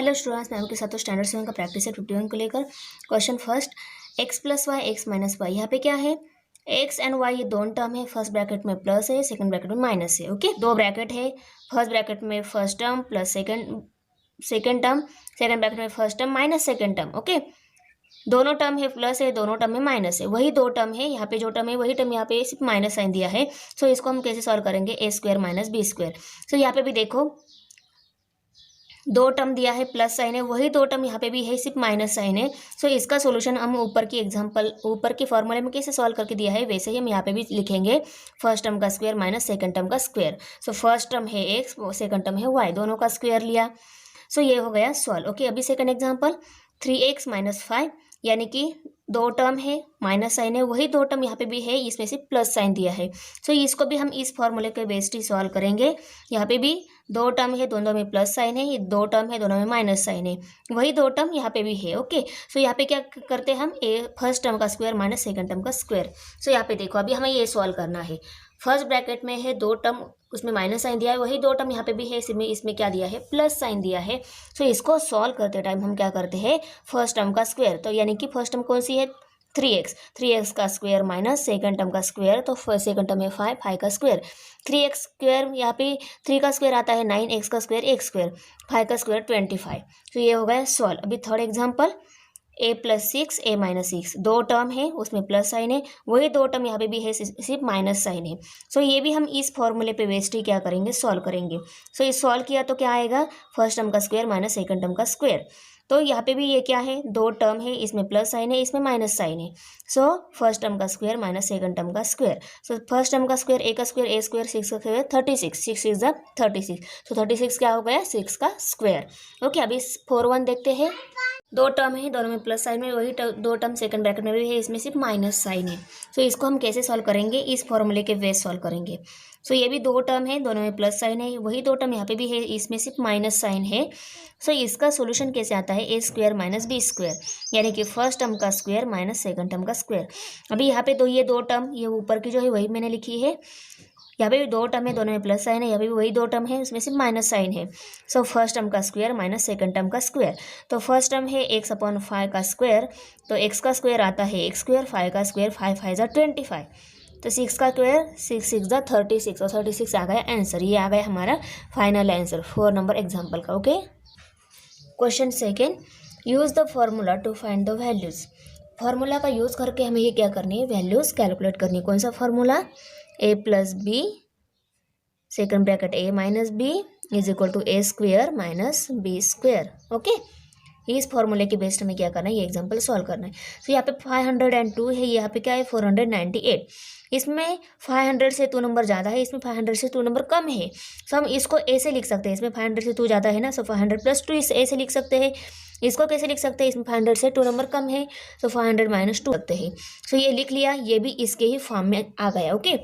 Hello students, मैं आपके साथ स्टैंडर्ड 7 का प्रैक्टिस है 51 को लेकर। Question first, x plus y x minus y. यहाँ पे क्या है, x एंड y ये दोनों टर्म है। फर्स्ट ब्रैकेट में प्लस है, सेकंड ब्रैकेट में माइनस है। ओके, दो ब्रैकेट है। फर्स्ट ब्रैकेट में first term plus second term, second bracket में first term minus second term. Okay, दोनों टर्म है प्लस है, दोनों टर्म में माइनस है। वही दो टर्म है, यहाँ पे जो टर्म है वही टर्म यहाँ पे सिर्फ माइनस साइन दिया है। सो इसको हम कैसे सॉल्व करेंगे, ए स्क्वायर माइनस बी स्क्वायर। सो यहाँ पे भी देखो दो टर्म दिया है प्लस साइन है, वही दो टर्म यहाँ पे भी है सिर्फ माइनस साइन है। सो इसका सॉल्यूशन हम ऊपर के फॉर्मूले में कैसे सॉल्व करके दिया है वैसे ही हम यहाँ पे भी लिखेंगे। फर्स्ट टर्म का स्क्वायर माइनस सेकंड टर्म का स्क्वायर। सो फर्स्ट टर्म है एक्स, सेकंड टर्म है वाई, दोनों का स्क्वायर लिया। सो ये हो गया सॉल्व। ओके, अभी सेकंड एग्जाम्पल, 3x माइनस 5, यानी कि दो टर्म है माइनस साइन है, वही दो टर्म यहाँ पे भी है, इसमें से प्लस साइन दिया है। सो इसको भी हम इस फॉर्मूले के बेस्ड ही सॉल्व करेंगे। यहाँ पे भी दो टर्म है, दोनों में प्लस साइन है, ये दो टर्म है, दोनों में माइनस साइन है, वही दो टर्म यहाँ पे भी है। ओके, सो यहाँ पे क्या करते हैं हम, फर्स्ट टर्म का स्क्वायर माइनस सेकंड टर्म का स्क्वायर। सो यहाँ पे देखो अभी हमें ये सॉल्व करना है। फर्स्ट ब्रैकेट में है दो टर्म, उसमें माइनस साइन दिया है, वही दो टर्म यहाँ पे भी है, इसमें क्या दिया है, प्लस साइन दिया है। सो इसको सॉल्व करते टाइम हम क्या करते हैं, फर्स्ट टर्म का स्क्वायर, तो यानी कि फर्स्ट टर्म कौन सी है, 3x का स्क्वायर माइनस सेकंड टर्म का स्क्वायर, तो सेकंड टर्म है 5 का स्क्वायर। 3x स्क्वायर, यहाँ पे 3 का स्क्वायर आता है 9, x का स्क्वायर x स्क्वायर, 5 का स्क्वायर 25। तो ये हो गया सॉल्व। अभी third example, a plus 6 a minus 6, दो टर्म है उसमें प्लस साइन है, वही दो टर्म यहाँ पे भी है सिर्फ माइनस साइन है। सो ये भी हम इस फॉर्मूले पे बेस्ड ही क्या करेंगे, सॉल्व करेंगे। सो ये सॉल्व किया तो क्या आएगा, फर्स्ट टर्म का स्क्वायर माइनस सेकंड टर्म का स्क्वायर। तो यहाँ पे भी ये क्या है, दो टर्म है, इसमें प्लस साइन है, इसमें माइनस साइन है। सो फर्स्ट टर्म का स्क्वायर माइनस सेकंड टर्म का स्क्वायर। सो फर्स्ट टर्म का स्क्वायर ए का स्क्वायर ए स्क्वायर, 6 का स्क्वायर 36, 6 इज द 36। सो 36 क्या हो गया, 6 का स्क्वायर। ओके, अभी 4-1 देखते हैं। दो टर्म है, दोनों में प्लस साइन में, वही दो टर्म सेकंड ब्रैकेट में भी है, इसमें सिर्फ माइनस साइन है। सो इसको हम कैसे सॉल्व करेंगे, इस फॉर्मूले के बेस सॉल्व करेंगे। सो ये भी दो टर्म है, दोनों में प्लस साइन है, वही दो टर्म यहाँ पे भी है, इसमें सिर्फ माइनस साइन है। सो इसका सोल्यूशन कैसे आता है, ए स्क्वायर माइनस बी स्क्वायर, यानी कि फर्स्ट टर्म का स्क्वायर माइनस सेकंड टर्म का स्क्वायर। अभी यहाँ पे ये दो टर्म, ये ऊपर की जो है वही मैंने लिखी है, यहाँ पे भी दो टर्म है, दोनों में प्लस साइन है, यहाँ पे भी वही दो टर्म है, उसमें सिर्फ माइनस साइन है। सो फर्स्ट टर्म का स्क्वायर माइनस सेकंड टर्म का स्क्वायर। तो फर्स्ट टर्म है x/5 का स्क्वायर, तो x का स्क्वायर आता है x स्क्वायर, 5 का स्क्वायर 5 5 25, तो 6 का स्क्वायर 6 6 36, और 36 आ गया आंसर। ये आ गया हमारा फाइनल आंसर 4 नंबर एग्जाम्पल का। Okay, question second, use the formula to find the values. Formula का यूज करके हमें ये क्या करनी है, वैल्यूज कैलकुलेट करनी है। कौन सा formula, a plus b second bracket a minus b is equal to a square minus b square. Okay, इस फॉर्मूले के बेस्ड में क्या करना है, ये एग्जांपल सॉल्व करना है। तो यहाँ पे 502 है, यहाँ पे क्या है 498। इसमें 500 से 2 नंबर ज़्यादा है, इसमें 500 से 2 नंबर कम है। सो हम इसको ए से लिख सकते हैं, इसमें 500 से 2 ज़्यादा है ना, सो 500 प्लस 2 इस ए से लिख सकते हैं। इसको कैसे लिख सकते हैं, इसमें 500 से 2 नंबर कम है, सो 500 माइनस 2 रखते हैं। सो ये लिख लिया, ये भी इसके ही फॉर्म में आ गया। ओके,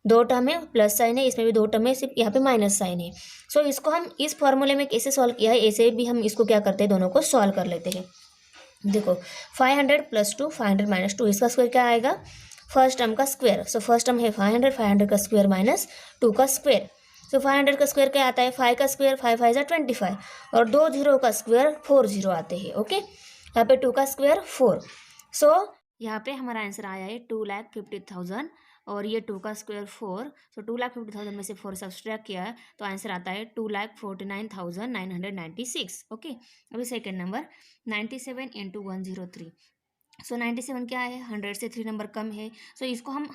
दो टर्म है प्लस साइन है, इसमें भी दो टर्म है, सिर्फ यहाँ पे माइनस साइन है। सो इसको हम इस फॉर्मूले में कैसे सॉल्व किया है, ऐसे भी हम इसको क्या करते हैं, दोनों को सॉल्व कर लेते हैं। देखो 500 प्लस 2, 500 माइनस 2, इसका स्क्वायर क्या आएगा, फर्स्ट टर्म का स्क्वायर। सो फर्स्ट टर्म है 500, 500 का स्क्वायर माइनस 2 का स्क्वायर। सो 500 का स्क्वायर क्या आता है, 5 का स्क्वायर 5 5 25, और 2 0 का स्क्वायर 4 0 आते हैं। ओके, यहाँ पे 2 का स्क्वायर 4। सो यहाँ पे हमारा आंसर आया है 2,50,000, और ये 2 का स्क्वायर 4। सो 2,50,000 में से 4 सब्सट्रैक्ट किया है तो आंसर आता है 2,49,996। ओके, अभी सेकेंड नंबर, 97 इंटू 103। सो 97 क्या है, 100 से 3 नंबर कम है, सो इसको हम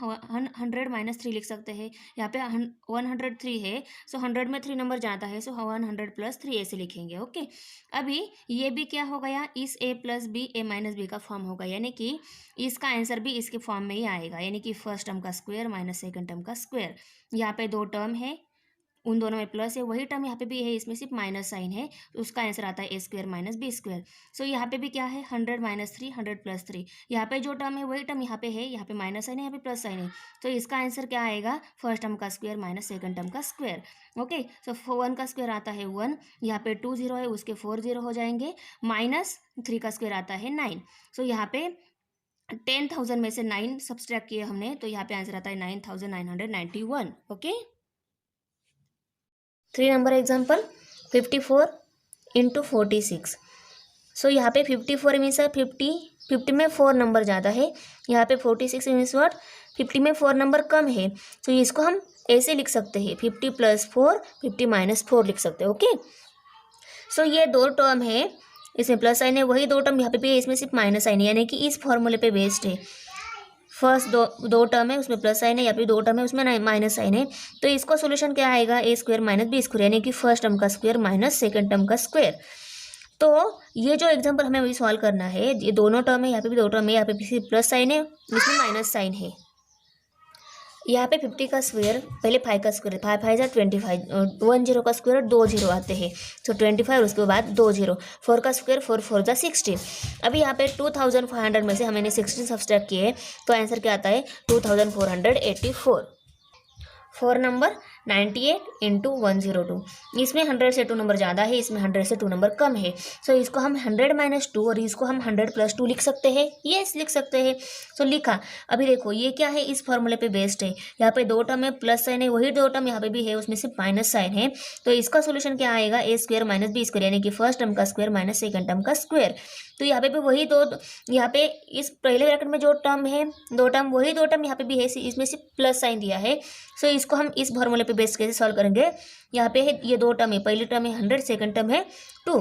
100 माइनस 3 लिख सकते हैं। यहाँ पे 103 है, सो 100 में 3 नंबर जाता है, सो 100 प्लस 3 ऐसे लिखेंगे। ओके, अभी ये भी क्या हो गया, इस a plus b a minus b का फॉर्म होगा, यानी कि इसका आंसर भी इसके फॉर्म में ही आएगा, यानी कि फर्स्ट टर्म का स्क्वायर माइनस सेकंड टर्म का स्क्वायर। यहाँ पे दो टर्म है, उन दोनों में प्लस है, वही टर्म यहाँ पे भी है, इसमें सिर्फ माइनस साइन है, तो उसका आंसर आता है ए स्क्वायर माइनस बी स्क्वायर। सो यहाँ पे भी क्या है, 100 माइनस 3, 100 प्लस 3, यहाँ पे जो टर्म है वही टर्म यहाँ पे है, यहाँ पे माइनस साइन है, यहाँ पे प्लस साइन है, तो इसका आंसर क्या आएगा, फर्स्ट टर्म का स्क्वायर माइनस सेकंड टर्म का स्क्वायर। ओके, सो 1 का स्क्वायर आता है 1, यहाँ पे 2 0 है, उसके 4 0 हो जाएंगे, माइनस 3 का स्क्वायर आता है 9। सो यहाँ पे 10,000 में से 9 सब्सट्रैक्ट किए हमने, तो यहाँ पे आंसर आता है 9,991। Okay, 3 number example, 54 into 46। सो यहाँ पे 54 मीन्स 50 में 4 नंबर ज़्यादा है, यहाँ पे 46 मीन्स व्हाट 50 में 4 नंबर कम है। तो इसको हम ऐसे लिख सकते हैं 50 + 4 50 - 4 लिख सकते हैं। ओके, सो ये दो टर्म है, इसमें प्लस साइन है, वही दो टर्म यहाँ पे भी है, इसमें सिर्फ माइनस साइन है, यानी कि इस फॉर्मूले पे बेस्ड है। फर्स्ट दो टर्म है उसमें प्लस साइन है, या फिर दो टर्म है उसमें माइनस साइन है। तो इसका सोल्यूशन क्या आएगा, a² - b², यानी कि फर्स्ट टर्म का स्क्वायर माइनस सेकंड टर्म का स्क्वायर। तो ये जो एग्जांपल हमें वही सॉल्व करना है, ये दोनों टर्म है, यहाँ पे भी दो टर्म है, यहाँ पे भी प्लस साइन है, इसमें माइनस साइन है। यहाँ पे 50 का स्क्वायर, पहले 5 का स्क्वायर, 5 5 = 25, 1 0 का स्क्वायर 2 0 आते हैं, तो 25, उसके बाद 2 0, 4 का स्क्वायर 4 4 = 16। अभी यहाँ पे 2500 में से हमने 16 सब्सट्रैक्ट किए, तो आंसर क्या आता है 2484। 4 नंबर 98 × 102, इसमें 100 से 2 नंबर ज़्यादा है, इसमें 100 से 2 नंबर कम है। सो इसको हम 100 - 2 और इसको हम 100 + 2 लिख सकते हैं, यस लिख सकते हैं। सो लिखा। अभी देखो ये क्या है, इस फॉर्मूले पे बेस्ड है, यहाँ पे दो टर्म है, प्लस साइन है, वही दो टर्म यहाँ पे भी है, उसमें सिर्फ माइनस साइन है। तो इसका सोल्यूशन क्या आएगा, a² - b², यानी कि फर्स्ट टर्म का स्क्वायर माइनस सेकंड टर्म का स्क्वायर। तो यहाँ पे भी वही दो, यहाँ पे इस पहले ब्रैकेट में जो टर्म है दो टर्म, वही दो टर्म यहाँ पे भी है, इसमें सिर्फ प्लस साइन दिया है। सो इसको हम इस फॉर्मूले पे बेस कैसे सॉल्व करेंगे, यहाँ पे है ये दो टर्म है, पहली टर्म है 100, सेकंड टर्म है 2,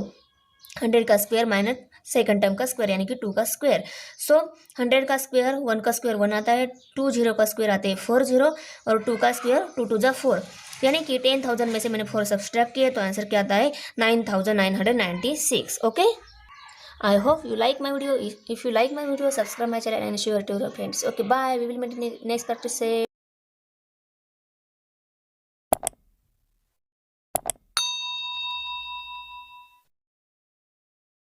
100 का स्क्वायर माइनस सेकंड टर्म का स्क्वायर, यानी कि 2 का स्क्वायर। सो 100 का स्क्वायर 1 का स्क्वायर 1 आता है, 2 0 का स्क्वायर आते हैं 4 0, और 2 का स्क्वायर 2 2 = 4, यानी कि 10,000 में से मैंने 4 सब्सट्रैक्ट किए, तो आंसर क्या आता है 9996। Okay, I hope you like my video. If you like my video, subscribe my channel and share it to your friends. Okay, bye. We will meet in next practice.